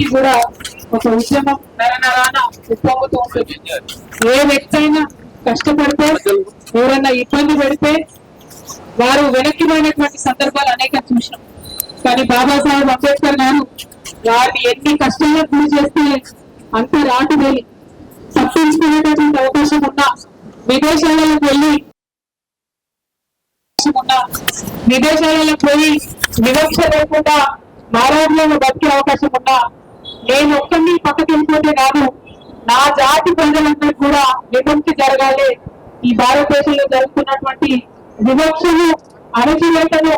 కూడా ఒక ఉద్యమం నరనరాన ఉప్పొంగుతూ ఉంటుంది. ఏ వ్యక్తి అయినా కష్టపడితే ఎవరన్నా ఇబ్బంది పెడితే వారు వెనక్కిపోయినటువంటి సందర్భాలు అనేక చూసినాం. కానీ బాబాసాహెబ్ అంబేద్కర్ గారు వారిని ఎన్ని కష్టాలకు గురి చేస్తే అంత రాటు వెళ్ళి తప్పించుకునేటటువంటి అవకాశం ఉన్నా, విదేశాలకు వెళ్ళి విదేశాలకు పోయి వివక్ష లేకుండా మారాజ్యంలో బతికే అవకాశం ఉన్నా, నేను ఒక్కరిని పక్కకి వెళ్ళిపోతే కాదు, నా జాతి ప్రజలందరూ కూడా విముక్తి జరగాలి. ఈ భారతదేశంలో జరుగుతున్నటువంటి వివక్షను, అణచివేతను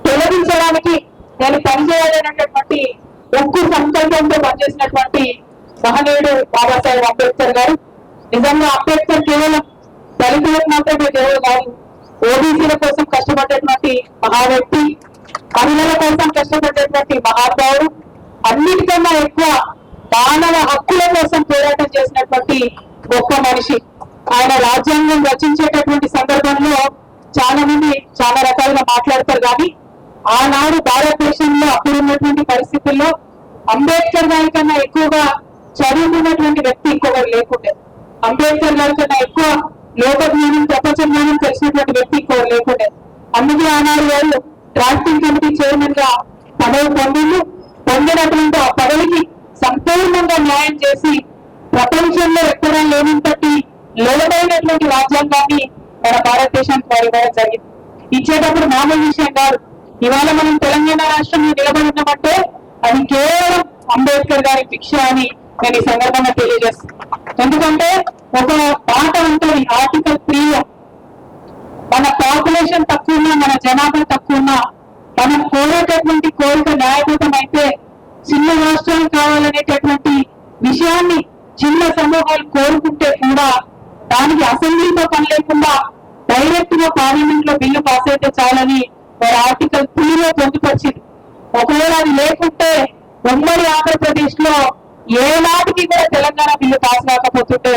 తొలగించడానికి నేను పనిచేయాలనేటటువంటి ఉక్కు సంకల్పంతో పనిచేసినటువంటి మహనీయుడు బాబాసాహెబ్ అంబేద్కర్ గారు. నిజంగా అంబేద్కర్ కేవలం దళితులకు మాత్రమే దేవుడు కాదు, ఓబీసీల కోసం కష్టపడేటువంటి మహా వ్యక్తి, మహిళల కోసం కష్టపడేటువంటి మహానుభావుడు, అన్నిటికన్నా ఎక్కువ మానవ హక్కుల కోసం పోరాటం చేసినటువంటి గొప్ప మనిషి. ఆయన రాజ్యాంగం రచించేటటువంటి సందర్భంలో చాలా మంది చాలా రకాలుగా మాట్లాడతారు. కానీ ఆనాడు భారతదేశంలో అప్పుడున్నటువంటి పరిస్థితుల్లో అంబేద్కర్ గారి కన్నా ఎక్కువగా చదువుకున్నటువంటి వ్యక్తి ఇంకొకరు లేకుండే. అంబేద్కర్ గారి కన్నా ఎక్కువ లోక జ్ఞానం, ప్రపంచ జ్ఞానం తెలిసినటువంటి వ్యక్తి ఇంకొకరు లేకుండే. అందుకే ఆనాడు వారు డ్రాఫ్టింగ్ కమిటీ చైర్మన్ గా పదవి పొందినటువంటి ఆ పదవికి సంపూర్ణంగా న్యాయం చేసి ప్రపంచంలో ఎక్కడా లేనంతటి లోతైనటువంటి రాజ్యాంగాన్ని మన భారతదేశానికి వారు ఇవ్వడం జరిగింది. ఇచ్చేటప్పుడు మామూలు విషయం కాదు. ఇవాళ మనం తెలంగాణ రాష్ట్రంలో నిలబడి ఉన్నామంటే అది కేవలం అంబేద్కర్ గారి భిక్ష అని నేను ఈ సందర్భంగా తెలియజేస్తాను. ఎందుకంటే ఒక పాట ఉంటుంది ఆర్టికల్ 3లో, మన పాపులేషన్ తక్కువ ఉన్నా, మన జనాభా తక్కువ ఉన్నా, మనం కోరేటటువంటి కోరిక న్యాయబద్ధం అయితే చిన్న రాష్ట్రాలు కావాలనేటటువంటి విషయాన్ని చిన్న సమూహాలు కోరుకుంటే కూడా దానికి అసెంబ్లీతో పని లేకుండా డైరెక్ట్ గా పార్లమెంట్ లో బిల్లు పాస్ అయితే చాలని వారు ఆర్టికల్ 3లో పొందుపరిచింది. ఒకవేళ అది లేకుంటే ఉమ్మడి ఆంధ్రప్రదేశ్ లో ఏనాటికి కూడా తెలంగాణ బిల్లు పాస్ కాకపోతుంటే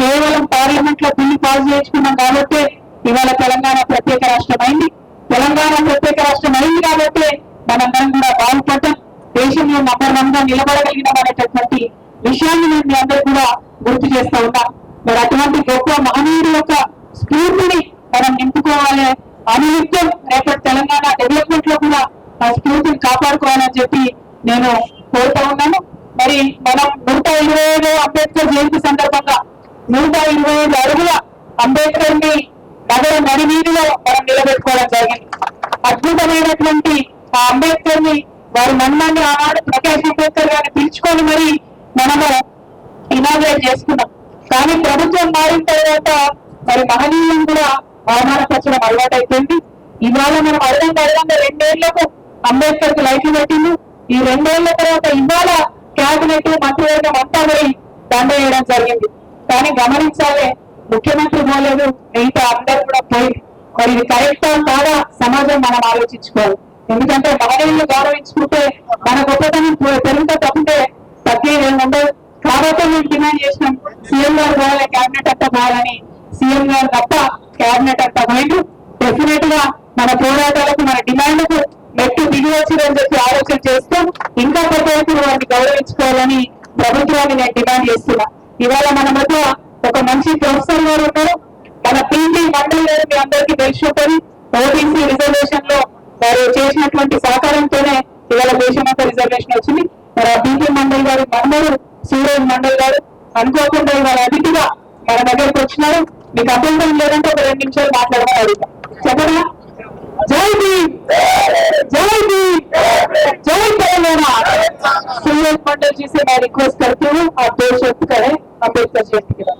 కేవలం పార్లమెంట్ లో బిల్లు పాస్ చేయించుకున్నాం కాబట్టి ఇవాళ తెలంగాణ ప్రత్యేక రాష్ట్రం అయింది. తెలంగాణ ప్రత్యేక రాష్ట్రం అయింది కాబట్టి మనందరం కూడా బాగుపడ్డాం, దేశంలో నంబర్ 1 గా నిలబడగలిగినాం అనేటటువంటి విషయాన్ని నేను మీ అందరూ కూడా గుర్తు చేస్తా ఉన్నా. మరి అటువంటి గొప్ప మహనీయుడు యొక్క స్ఫూర్తిని మనం నింపుకోవాలి. అనునిత్యం రేపటి తెలంగాణ డెవలప్మెంట్ లో కూడా ఆ స్ఫూర్తిని కాపాడుకోవాలని చెప్పి నేను కోరుతా ఉన్నాను. మరి మనం 125 అంబేద్కర్ జయంతి సందర్భంగా 125 అడుగుల అంబేద్కర్ ని నగర నడివీధిలో మనం నిలబెట్టుకోవడం జరిగింది. అద్భుతమైనటువంటి ఆ అంబేద్కర్ ని వారి మన్నాన్ని ఆనాడు ప్రకాష్ అంబేద్కర్ గారిని పిలుచుకొని మరి మనము ఇనాగ్రేట్ చేసుకున్నాం. కానీ ప్రభుత్వం మారిన తర్వాత మరి మహనీయులను కూడా అవమానపరచడం అలవాటు అయిపోయింది. ఇవాళ మనం అడగంగా 2 ఏళ్లకు అంబేద్కర్ కు లైట్లు పెట్టింది. ఈ 2 ఏళ్ల తర్వాత ఇవాళ క్యాబినెట్, మంత్రివర్గం అంతా మరి దండ వేయడం జరిగింది. కానీ గమనించాలి, ముఖ్యమంత్రి పోలేదు, మిగతా అందరూ కూడా పోయింది. మరి ఇది కరెక్టా కాదా సమాజం మనం ఆలోచించుకోవాలి. ఎందుకంటే మహనీయులు గౌరవించుకుంటే మన గొప్పతనం పెరుగుతా తప్పితే తగ్గేది ఉండదు. కాబట్టి మేము డిమాండ్ చేసినాం, సీఎం గారు పోవాలి, క్యాబినెట్ అంతా పోవాలని. సీఎం గారు తప్ప క్యాబినెట్ అంతా పోయింది. డెఫినెట్ గా మన పోరాటాలకు, మన డిమాండ్లకు మెట్టు దిగి వచ్చిందని చెప్పి ఆలోచన చేస్తూ ఇంకా ప్రతి వారిని గౌరవించుకోవాలని ప్రభుత్వాన్ని నేను డిమాండ్ చేస్తున్నా. ఇవాళ మన మధ్య ఒక మంచి ప్రొఫెసర్ గారు ఉన్నారు, మన పీటీ మండలి గారు మీ అందరికీ తెలిసి ఉంటుంది. ఓబీసీ రిజర్వేషన్ లో వారు చేసినటువంటి సహకారంతోనే ఇవాళ దేశమంతా రిజర్వేషన్ వచ్చింది. మరి ఆ పీటీ మండలి గారు మనమరు సూరజ్ మండలి గారు అనుకోకుండా ఇవాళ అతిథిగా మన దగ్గరకు వచ్చినారు. మీకు అభ్యంతరం లేదంటే ఒక 2 నిమిషాలు మాట్లాడమని అడుగుతాం. చెప్పనా? జై భీమ్, जय भीम, जय तेलंगाना। सूरज मंडल जी से मैं रिक्वेस्ट करती हूँ आप 2 शब्द करें अम्बेडकर जयंती के बाद।